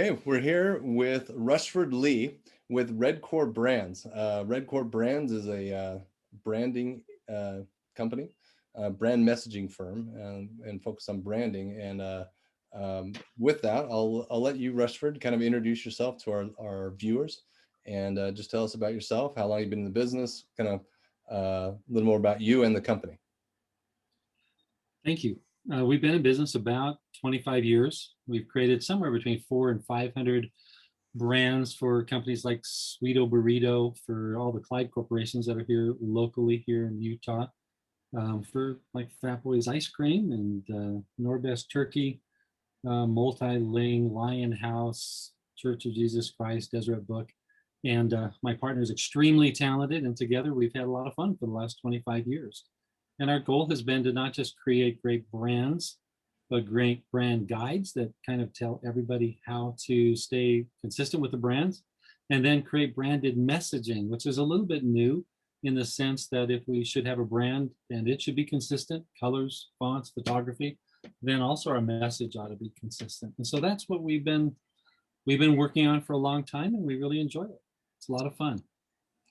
Okay, we're here with Rushford Lee with REDKOR Brands. REDKOR Brands is a branding company, brand messaging firm, and focus on branding. And with that, I'll let you, Rushford, kind of introduce yourself to our viewers, and just tell us about yourself, how long you've been in the business, kind of a little more about you and the company. Thank you. We've been in business about 25 years. We've created somewhere between 400 and 500 brands for companies like Sweeto Burrito, for all the Clyde corporations that are here locally here in Utah, for like Fat Boys Ice Cream and Norbest Turkey, Multi-Ling, Lion House, Church of Jesus Christ, Deseret Book. And my partner is extremely talented, and together we've had a lot of fun for the last 25 years. And our goal has been to not just create great brands, but great brand guides that kind of tell everybody how to stay consistent with the brands, and then create branded messaging, which is a little bit new in the sense that if we should have a brand and it should be consistent, colors, fonts, photography, then also our message ought to be consistent. And so that's what we've been working on for a long time, and we really enjoy it. It's a lot of fun.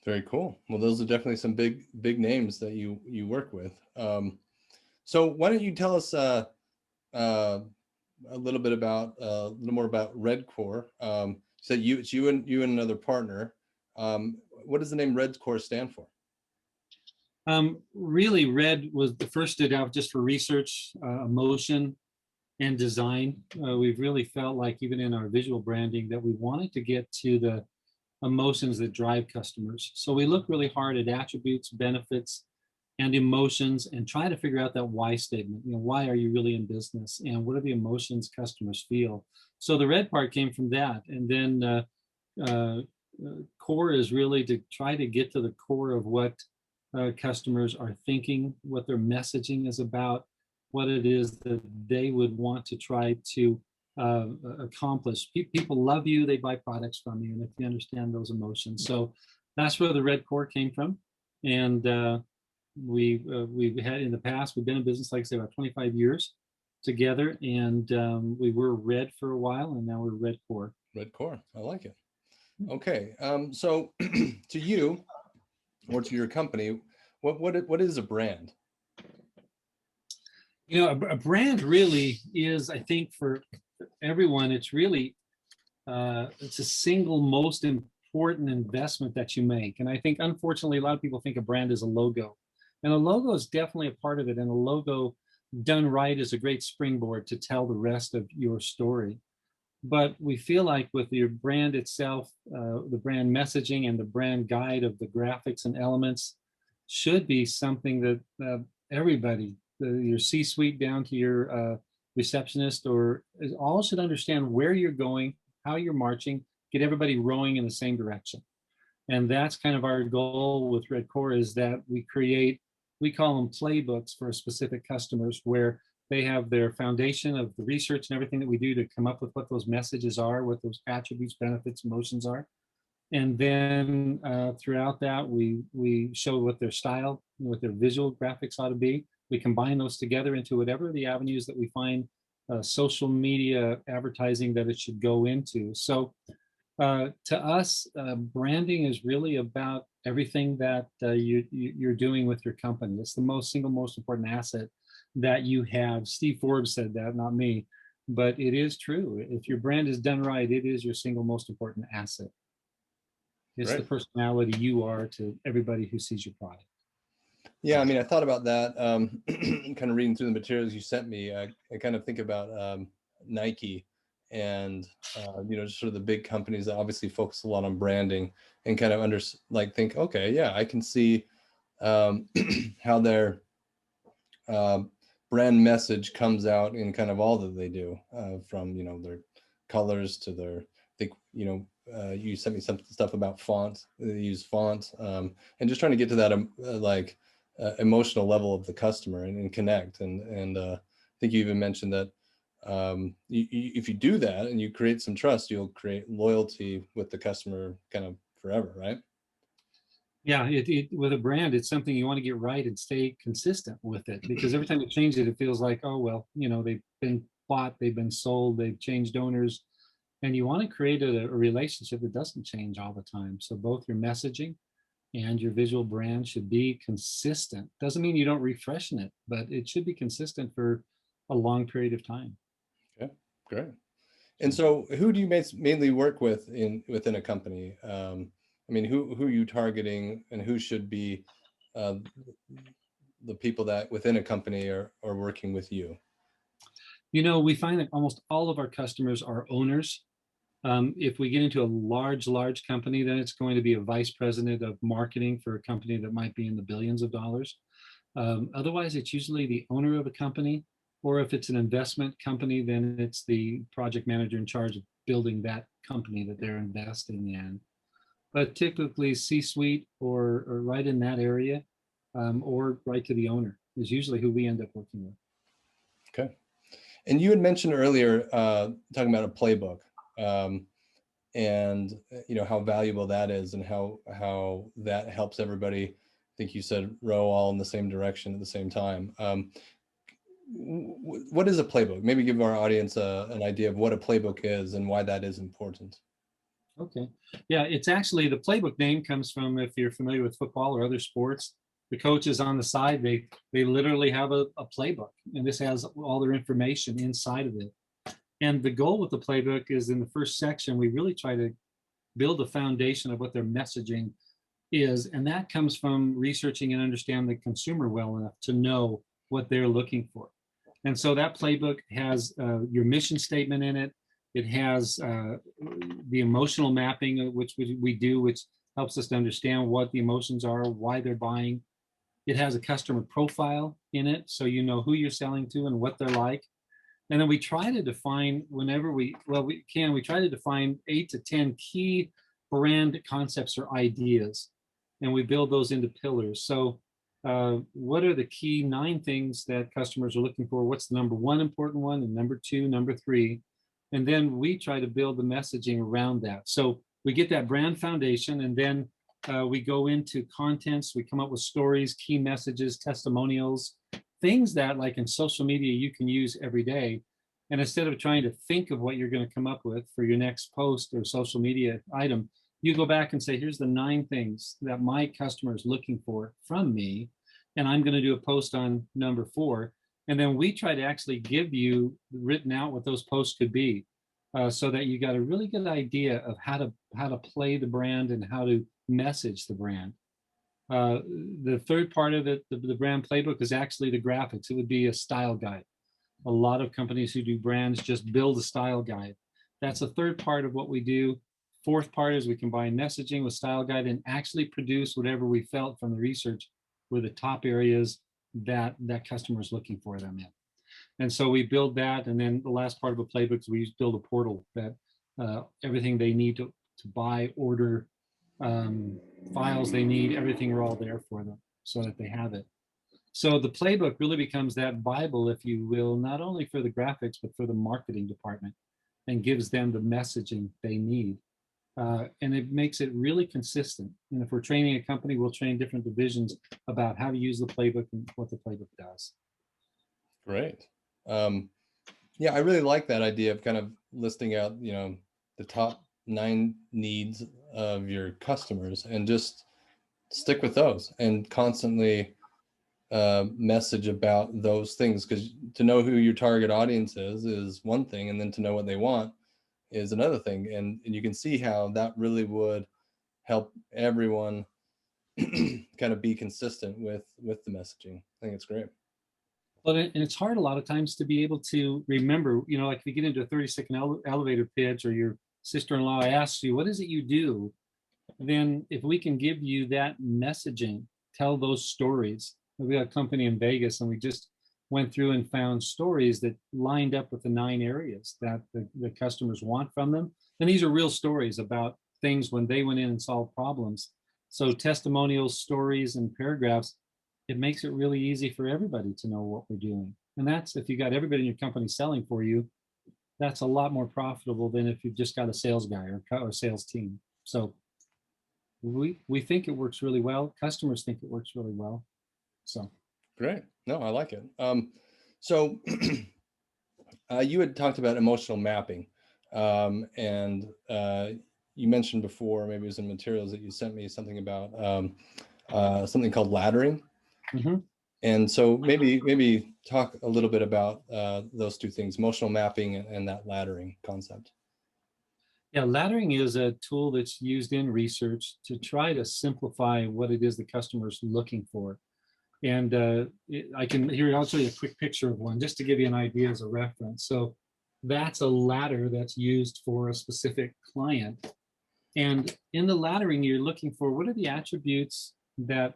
Very cool. Well, those are definitely some big names that you work with. So why don't you tell us a little bit about a little more about REDKOR? So it's you and another partner. What does the name REDKOR stand for? Really, Red was the first stood out just for research, emotion, and design. We've really felt like even in our visual branding that we wanted to get to the emotions that drive customers. So we look really hard at attributes, benefits, and emotions, and try to figure out that why statement. You know, why are you really in business, and what are the emotions customers feel? So the red part came from that, and then core is really to try to get to the core of what customers are thinking, what their messaging is about, what it is that they would want to try to accomplish. People love you, they buy products from you, and if you understand those emotions. So that's where the REDKOR came from. And we've had in the past, we've been in business, like I say, about 25 years together, and we were Red for a while, and now we're REDKOR. REDKOR, I like it. Okay, so to you or to your company, what is a brand? You know, a brand really is, I think, for everyone, it's really it's a single most important investment that you make. And I think, unfortunately, a lot of people think a brand is a logo, and a logo is definitely a part of it. And a logo done right is a great springboard to tell the rest of your story. But we feel like with your brand itself, the brand messaging and the brand guide of the graphics and elements should be something that everybody, your C-suite down to your receptionist, or all should understand where you're going, how you're marching, get everybody rowing in the same direction. And that's kind of our goal with REDKOR, is that we call them playbooks for specific customers, where they have their foundation of the research and everything that we do to come up with what those messages are, what those attributes, benefits, emotions are. And then throughout that, we show what their style, what their visual graphics ought to be. We combine those together into whatever the avenues that we find social media advertising that it should go into. So to us, branding is really about everything that you're doing with your company. It's the single most important asset that you have. Steve Forbes said that, not me, but it is true. If your brand is done right, it is your single most important asset. It's the personality you are to everybody who sees your product. Yeah, I mean, I thought about that, kind of reading through the materials you sent me. I kind of think about Nike and, just sort of the big companies that obviously focus a lot on branding, and kind of think, okay, yeah, I can see how their brand message comes out in kind of all that they do, from, their colors to their, you sent me some stuff about font. They use font, and just trying to get to that emotional level of the customer and connect. And I think you even mentioned that if you do that and you create some trust, you'll create loyalty with the customer kind of forever, right? Yeah, with a brand, it's something you want to get right and stay consistent with it, because every time you change it, it feels like, oh, well, they've been bought, they've been sold, they've changed owners. And you want to create a relationship that doesn't change all the time. So both your messaging and your visual brand should be consistent. Doesn't mean you don't refreshen it, but it should be consistent for a long period of time. Okay, great. And so who do you mainly work with within a company? I mean, who are you targeting, and who should be uh, the people that within a company are working with you? You know, we find that almost all of our customers are owners. If we get into a large company, then it's going to be a vice president of marketing for a company that might be in the billions of dollars. Otherwise, it's usually the owner of a company, or if it's an investment company, then it's the project manager in charge of building that company that they're investing in. But typically, C-suite or right in that area, or right to the owner is usually who we end up working with. Okay. And you had mentioned earlier, talking about a playbook, and how valuable that is, and how that helps everybody. I think you said row all in the same direction at the same time. What is a playbook? Maybe give our audience an idea of what a playbook is and why that is important. Okay. Yeah, it's actually, the playbook name comes from, if you're familiar with football or other sports, the coaches on the side, they literally have a playbook, and this has all their information inside of it. And the goal with the playbook is, in the first section, we really try to build a foundation of what their messaging is. And that comes from researching and understanding the consumer well enough to know what they're looking for. And so that playbook has your mission statement in it. It has the emotional mapping, which we do, which helps us to understand what the emotions are, why they're buying. It has a customer profile in it, so you know who you're selling to and what they're like. And then we try to define, whenever we can, we try to define 8 to 10 key brand concepts or ideas, and we build those into pillars. So what are the key 9 things that customers are looking for? What's the number 1 important one, and number 2, number 3? And then we try to build the messaging around that. So we get that brand foundation, and then we go into contents. We come up with stories, key messages, testimonials, things that, like in social media, you can use every day. And instead of trying to think of what you're going to come up with for your next post or social media item, you go back and say, here's the 9 things that my customer is looking for from me, and I'm going to do a post on number 4. And then we try to actually give you written out what those posts could be, so that you got a really good idea of how to play the brand and how to message the brand. The third part of it, the brand playbook, is actually the graphics. It would be a style guide. A lot of companies who do brands just build a style guide. That's the third part of what we do. Fourth part is we combine messaging with style guide and actually produce whatever we felt from the research were the top areas that customer is looking for them in. And so we build that. And then the last part of a playbook is we build a portal that everything they need to buy, order, files they need, everything are all there for them so that they have it. So the playbook really becomes that Bible, if you will, not only for the graphics, but for the marketing department, and gives them the messaging they need. And it makes it really consistent. And if we're training a company, we'll train different divisions about how to use the playbook and what the playbook does. Great. Yeah, I really like that idea of kind of listing out, the top 9 needs of your customers, and just stick with those and constantly message about those things, because to know who your target audience is one thing, and then to know what they want is another thing. And you can see how that really would help everyone kind of be consistent with the messaging. I think it's great. Well, and it's hard a lot of times to be able to remember, like if you get into a 30-second elevator pitch, or your sister-in-law asks you, what is it you do? Then if we can give you that messaging, tell those stories. We got a company in Vegas, and we just went through and found stories that lined up with the 9 areas that the customers want from them. And these are real stories about things when they went in and solved problems. So testimonials, stories, and paragraphs, it makes it really easy for everybody to know what we're doing. And that's, if you got everybody in your company selling for you, that's a lot more profitable than if you've just got a sales guy or a sales team. So we think it works really well. Customers think it works really well. So great. No, I like it. So you had talked about emotional mapping. And you mentioned before, maybe it was in materials that you sent me, something about something called laddering. Mhm. And so maybe talk a little bit about those two things, emotional mapping and that laddering concept. Yeah, laddering is a tool that's used in research to try to simplify what it is the customer's looking for. And I can here I'll show you a quick picture of one just to give you an idea as a reference. So that's a ladder that's used for a specific client. And in the laddering, you're looking for what are the attributes that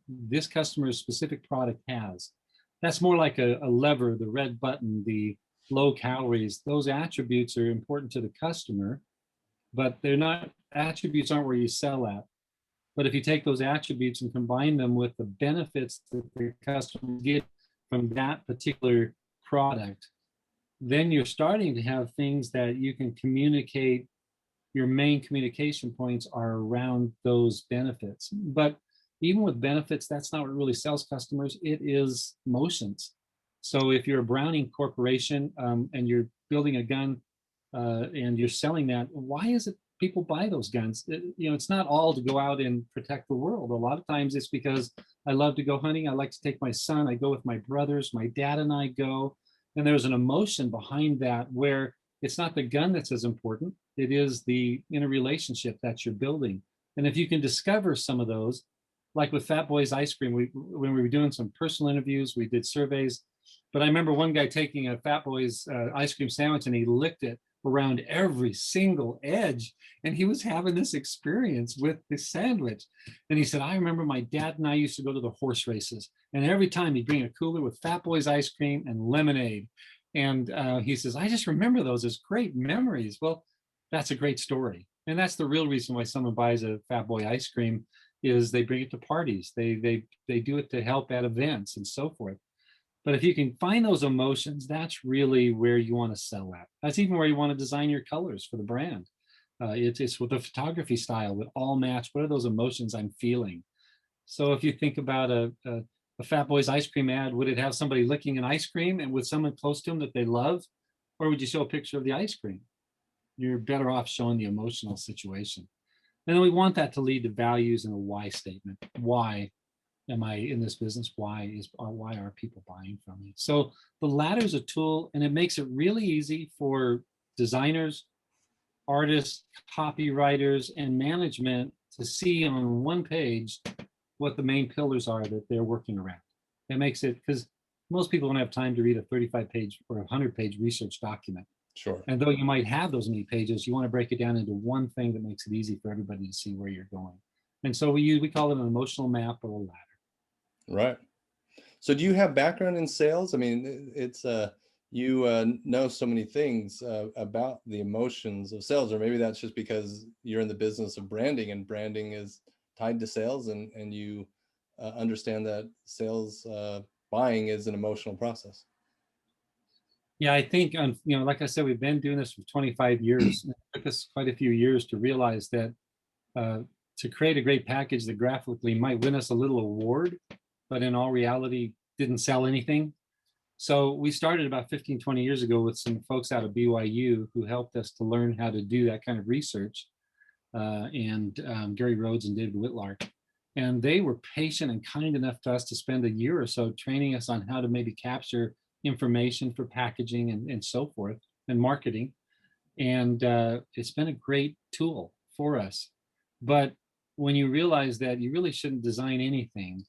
this customer's specific product has. That's more like a lever, the red button, the low calories. Those attributes are important to the customer, but they're not attributes aren't where you sell at. But if you take those attributes and combine them with the benefits that the customer get from that particular product, then you're starting to have things that you can communicate. Your main communication points are around those benefits. But even with benefits, that's not what really sells customers. It is emotions. So if you're a Browning corporation and you're building a gun and you're selling that, why is it people buy those guns? It's not all to go out and protect the world. A lot of times it's because I love to go hunting. I like to take my son. I go with my brothers. My dad and I go. And there's an emotion behind that where it's not the gun that's as important. It is the inner relationship that you're building. And if you can discover some of those, like with Fat Boys Ice Cream, when we were doing some personal interviews, we did surveys. But I remember one guy taking a Fat Boys ice cream sandwich and he licked it around every single edge. And he was having this experience with the sandwich. And he said, I remember my dad and I used to go to the horse races. And every time he'd bring a cooler with Fat Boys ice cream and lemonade. And he says, I just remember those as great memories. Well, that's a great story. And that's the real reason why someone buys a Fat Boy ice cream is they bring it to parties. They do it to help at events and so forth. But if you can find those emotions, that's really where you want to sell at. That's even where you want to design your colors for the brand. It's with the photography style would all match. What are those emotions I'm feeling? So if you think about a Fat Boys ice cream ad, would it have somebody licking an ice cream and with someone close to them that they love? Or would you show a picture of the ice cream? You're better off showing the emotional situation. And then we want that to lead to values and a why statement. Why am I in this business? Why are people buying from me? So the ladder is a tool, and it makes it really easy for designers, artists, copywriters, and management to see on one page what the main pillars are that they're working around. It makes it because most people don't have time to read a 35-page or a 100-page research document. Sure. And though you might have those many pages, you want to break it down into one thing that makes it easy for everybody to see where you're going. And so we call it an emotional map or a ladder. Right. So do you have background in sales? I mean, it's you know so many things about the emotions of sales, or maybe that's just because you're in the business of branding and branding is tied to sales, and you understand that sales buying is an emotional process. Yeah, I think, like I said, we've been doing this for 25 years. It took us quite a few years to realize that to create a great package that graphically might win us a little award, but in all reality didn't sell anything. So we started about 15, 20 years ago with some folks out of BYU who helped us to learn how to do that kind of research, and Gary Rhodes and David Whitlar. And they were patient and kind enough to us to spend a year or so training us on how to maybe capture information for packaging and so forth and marketing. And it's been a great tool for us. But when you realize that you really shouldn't design anything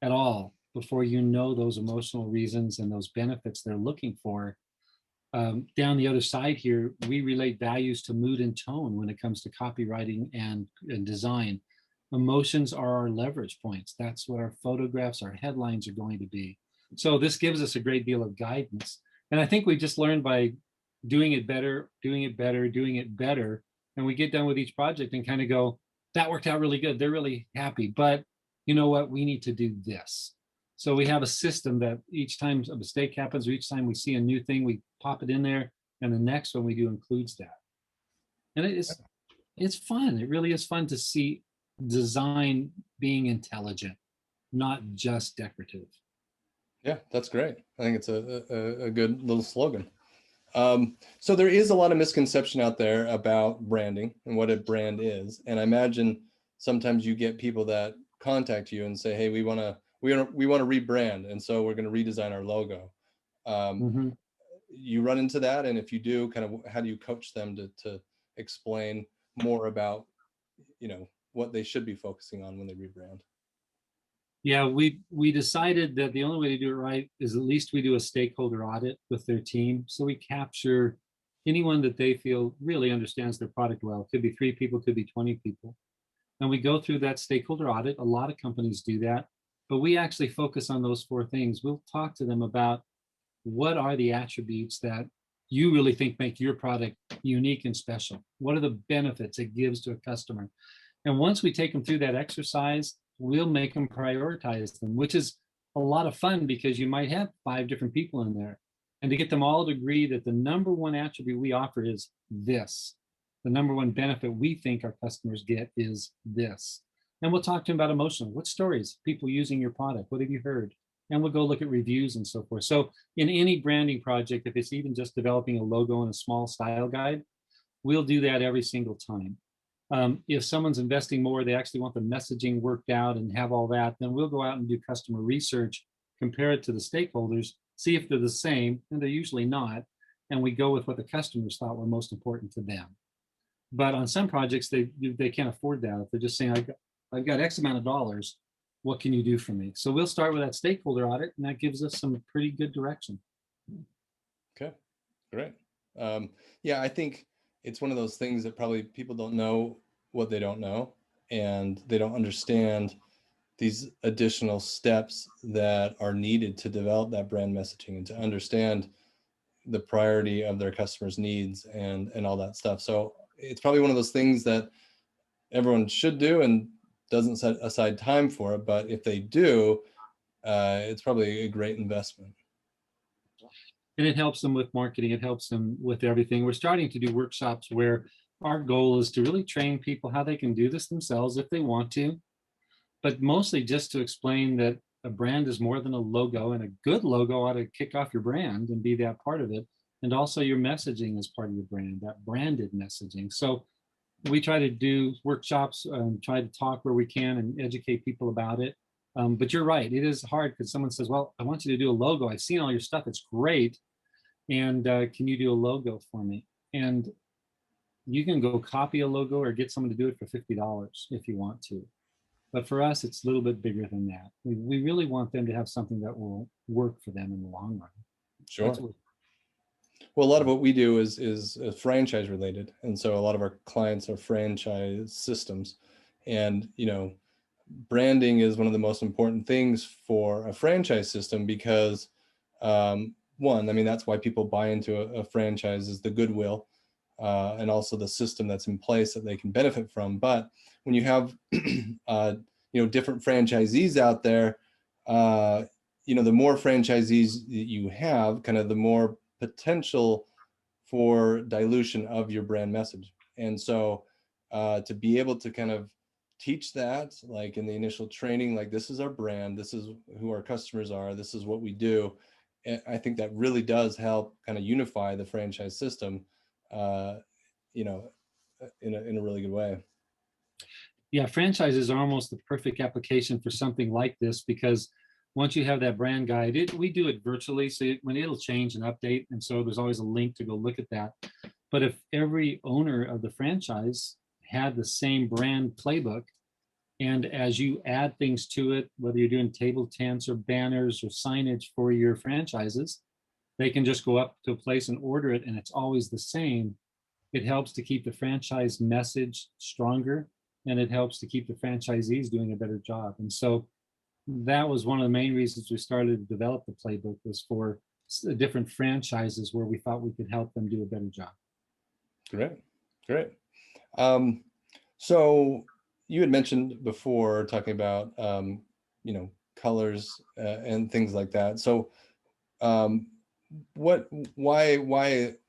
at all before you know those emotional reasons and those benefits they're looking for, down the other side here, we relate values to mood and tone when it comes to copywriting and design. Emotions are our leverage points. That's what our photographs, our headlines are going to be. So this gives us a great deal of guidance. And I think we just learned by doing it better, doing it better, doing it better. And we get done with each project and kind of go, that worked out really good. They're really happy. But you know what? We need to do this. So we have a system that each time a mistake happens or each time we see a new thing, we pop it in there. And the next one we do includes that. And it's fun. It really is fun to see design being intelligent, not just decorative. Yeah, that's great. I think it's a good little slogan. So there is a lot of misconception out there about branding and what a brand is. And I imagine sometimes you get people that contact you and say, hey, we want to rebrand. And so we're going to redesign our logo. Um, Mhm. you run into that. And if you do, kind of, how do you coach them to explain more about, what they should be focusing on when they rebrand? Yeah, we decided that the only way to do it right is at least we do a stakeholder audit with their team. So we capture anyone that they feel really understands their product well. It could be 3 people, could be 20 people. And we go through that stakeholder audit. A lot of companies do that, but we actually focus on those 4 things. We'll talk to them about what are the attributes that you really think make your product unique and special? What are the benefits it gives to a customer? And once we take them through that exercise, we'll make them prioritize them, which is a lot of fun because you might have 5 different people in there. And to get them all to agree that the number one attribute we offer is this, the number one benefit we think our customers get is this. And we'll talk to them about emotional. What stories, people using your product? What have you heard? And we'll go look at reviews and so forth. So in any branding project, if it's even just developing a logo and a small style guide, we'll do that every single time. If someone's investing more, they actually want the messaging worked out and have all that, then we'll go out and do customer research, compare it to the stakeholders, see if they're the same, and they're usually not. And we go with what the customers thought were most important to them. But on some projects, they can't afford that. If they're just saying, I've got X amount of dollars, what can you do for me? So we'll start with that stakeholder audit, and that gives us some pretty good direction. Okay, great. Yeah, I think it's one of those things that probably people don't know what they don't know, and they don't understand these additional steps that are needed to develop that brand messaging and to understand the priority of their customers' needs and all that stuff. So it's probably one of those things that everyone should do and doesn't set aside time for it. But if they do, it's probably a great investment. And it helps them with marketing. It helps them with everything. We're starting to do workshops where our goal is to really train people how they can do this themselves if they want to, but mostly just to explain that a brand is more than a logo, and a good logo ought to kick off your brand and be that part of it. And also your messaging is part of your brand, that branded messaging. So we try to do workshops and try to talk where we can and educate people about it. But you're right, it is hard because someone says, well, I want you to do a logo. I've seen all your stuff. It's great. And can you do a logo for me? And you can go copy a logo or get someone to do it for $50 if you want to. But for us, it's a little bit bigger than that. We really want them to have something that will work for them in the long run. Sure. Well, a lot of what we do is franchise related, and so a lot of our clients are franchise systems, and branding is one of the most important things for a franchise system because one, I mean, that's why people buy into a franchise is the goodwill and also the system that's in place that they can benefit from. But when you have different franchisees out there, the more franchisees that you have, kind of the more potential for dilution of your brand message. And so to be able to kind of teach that, like in the initial training, like this is our brand, this is who our customers are, this is what we do. And I think that really does help kind of unify the franchise system, in a really good way. Yeah, franchises are almost the perfect application for something like this because once you have that brand guide, we do it virtually, so when it'll change and update, and so there's always a link to go look at that. But if every owner of the franchise had the same brand playbook, and as you add things to it, whether you're doing table tents or banners or signage for your franchises, they can just go up to a place and order it, and it's always the same. It helps to keep the franchise message stronger, and it helps to keep the franchisees doing a better job. And so that was one of the main reasons we started to develop the playbook, was for different franchises where we thought we could help them do a better job. Great. So you had mentioned before talking about, colors and things like that. So why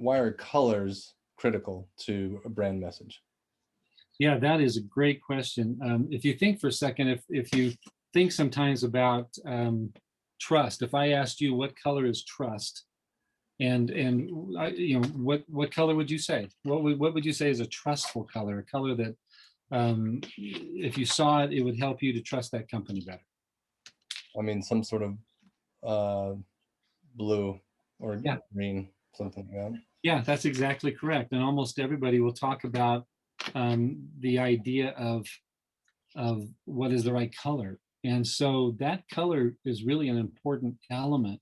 are colors critical to a brand message? Yeah, that is a great question. If you think for a second, if you think sometimes about trust, if I asked you what color is trust, What color would you say? What would you say is a trustful color? A color that if you saw it, it would help you to trust that company better. I mean, some sort of blue or Yeah. green, something like that. Yeah, that's exactly correct. And almost everybody will talk about the idea of what is the right color. And so that color is really an important element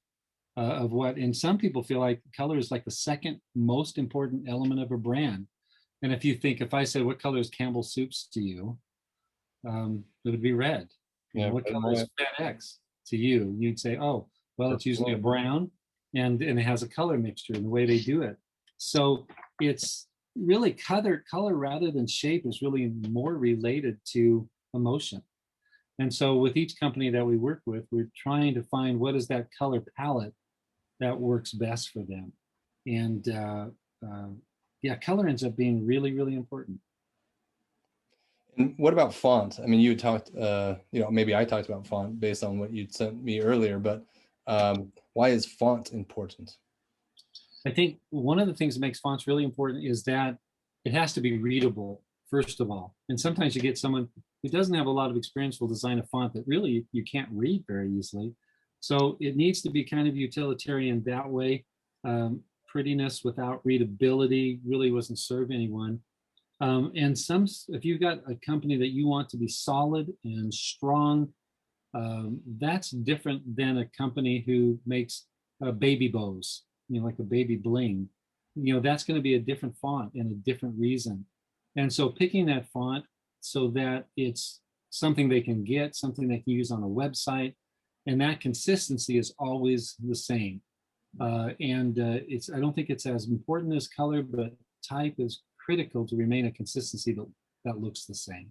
of what, and some people feel like color is like the second most important element of a brand. And if I said, what color is Campbell Soups to you? It would be red. Yeah. What color is FedEx to you? You'd say, oh, well, it's usually a brown, and it has a color mixture in the way they do it. So it's really color rather than shape is really more related to emotion. And so with each company that we work with, we're trying to find what is that color palette that works best for them. And yeah, color ends up being really, really important. And what about font? I mean, you talked, maybe I talked about font based on what you'd sent me earlier, but why is font important? I think one of the things that makes fonts really important is that it has to be readable, first of all. And sometimes you get someone who doesn't have a lot of experience will design a font that really you can't read very easily. So it needs to be kind of utilitarian that way. Prettiness without readability really wasn't serve anyone. And if you've got a company that you want to be solid and strong, that's different than a company who makes baby bows, like a baby bling. That's going to be a different font and a different reason. And so picking that font so that it's something they can get, something they can use on a website, and that consistency is always the same. I don't think it's as important as color, but type is critical to remain a consistency that looks the same.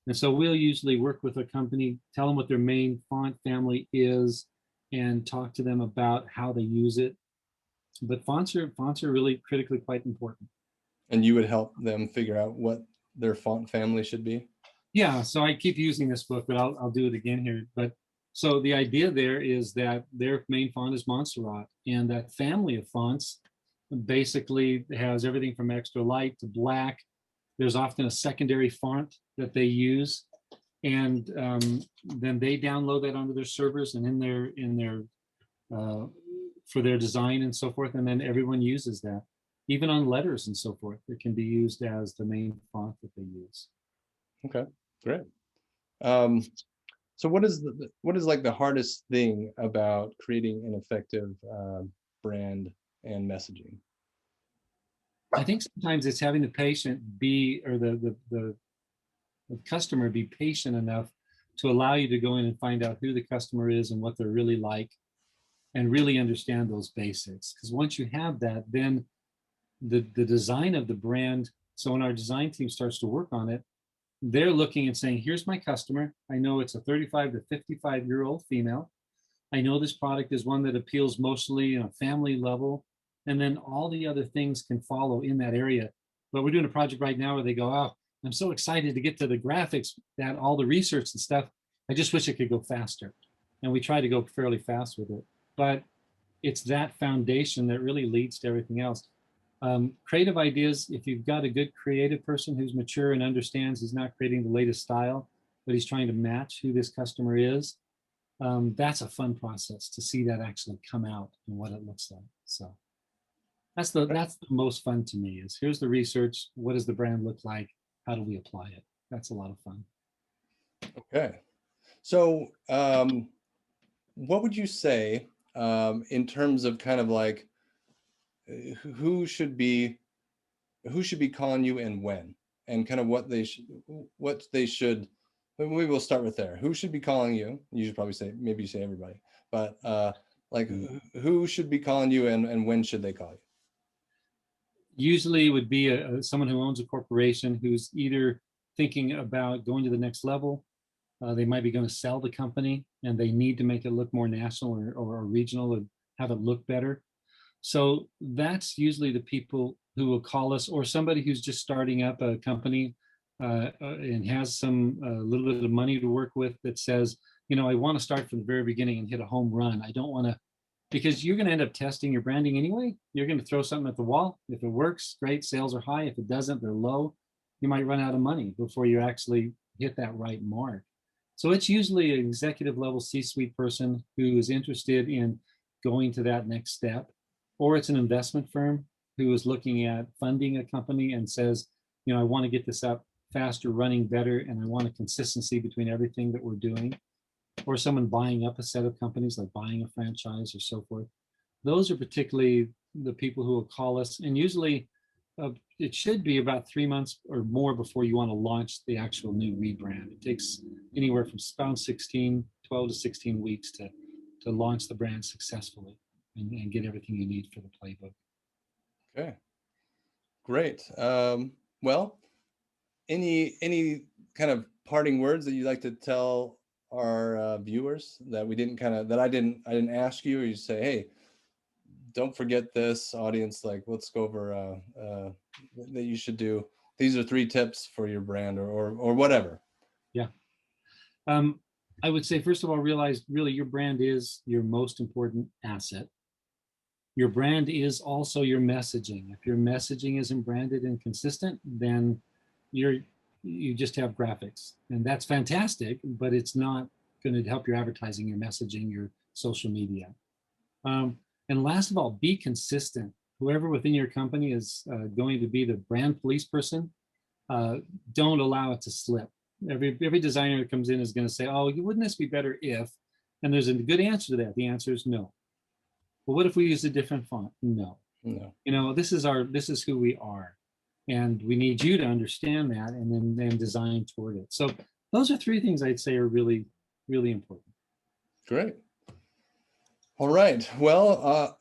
And so we'll usually work with a company, tell them what their main font family is, and talk to them about how they use it. But fonts are really critically quite important. And you would help them figure out what their font family should be? Yeah, so I keep using this book, but I'll do it again here. But so the idea there is that their main font is Montserrat, and that family of fonts basically has everything from extra light to black. There's often a secondary font that they use, and then they download that onto their servers and in their for their design and so forth, and then everyone uses that. Even on letters and so forth, it can be used as the main font that they use. Okay, great. So what is like the hardest thing about creating an effective brand and messaging? I think sometimes it's having the patient the customer be patient enough to allow you to go in and find out who the customer is and what they're really like, and really understand those basics. Because once you have that, then the design of the brand. So when our design team starts to work on it, they're looking and saying, here's my customer. I know it's a 35 to 55-year-old female. I know this product is one that appeals mostly on a family level. And then all the other things can follow in that area. But we're doing a project right now where they go, oh, I'm so excited to get to the graphics, that all the research and stuff. I just wish it could go faster. And we try to go fairly fast with it. But it's that foundation that really leads to everything else. Creative ideas, if you've got a good creative person who's mature and understands he's not creating the latest style, but he's trying to match who this customer is, that's a fun process to see that actually come out and what it looks like. So that's the most fun to me, is here's the research. What does the brand look like? How do we apply it? That's a lot of fun. Okay. So what would you say in terms of kind of like who should be calling you and when, and kind of what they should, maybe we'll start with there. Who should be calling you? You should probably say, maybe you say everybody, but like who should be calling you and when should they call you? Usually it would be someone who owns a corporation who's either thinking about going to the next level. They might be going to sell the company and they need to make it look more national or regional and have it look better. So that's usually the people who will call us, or somebody who's just starting up a company and has some little bit of money to work with, that says, I want to start from the very beginning and hit a home run. I don't want to because you're going to end up testing your branding anyway. You're going to throw something at the wall. If it works, great, sales are high. If it doesn't, they're low. You might run out of money before you actually hit that right mark. So it's usually an executive level C-suite person who is interested in going to that next step, or it's an investment firm who is looking at funding a company and says, I want to get this up faster, running better, and I want a consistency between everything that we're doing. Or someone buying up a set of companies, like buying a franchise or so forth. Those are particularly the people who will call us, and usually it should be about 3 months or more before you want to launch the actual new rebrand. It takes anywhere from about 12 to 16 weeks to launch the brand successfully and get everything you need for the playbook. Okay, great. Well, any kind of parting words that you'd like to tell our viewers that we didn't that I didn't ask you, or you say, hey, don't forget this, audience, like let's go over that you should do. These are 3 tips for your brand, or whatever. Yeah. I would say, first of all, realize really your brand is your most important asset. Your brand is also your messaging. If your messaging isn't branded and consistent, then you just have graphics, and that's fantastic, but it's not going to help your advertising, your messaging, your social media. And last of all, be consistent. Whoever within your company is going to be the brand police person, don't allow it to slip. Every designer that comes in is going to say, oh, wouldn't this be better if, and there's a good answer to that. The answer is no. Well, what if we use a different font? No. This is who we are. And we need you to understand that and then design toward it. So those are 3 things I'd say are really, really important. Great. All right. Well,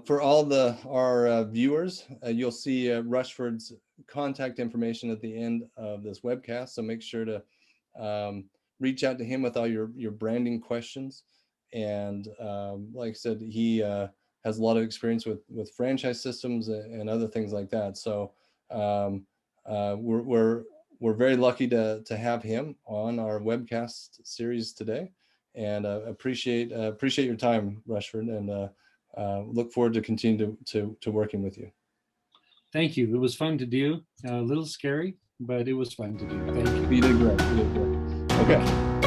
for all our viewers, you'll see Rushford's contact information at the end of this webcast. So make sure to reach out to him with all your branding questions. And like I said, he has a lot of experience with franchise systems and other things like that. So we're very lucky to have him on our webcast series today, and appreciate your time, Rushford, and look forward to continue to working with you. Thank you. It was fun to do. A little scary, but it was fun to do. Thank you. You did great. Okay.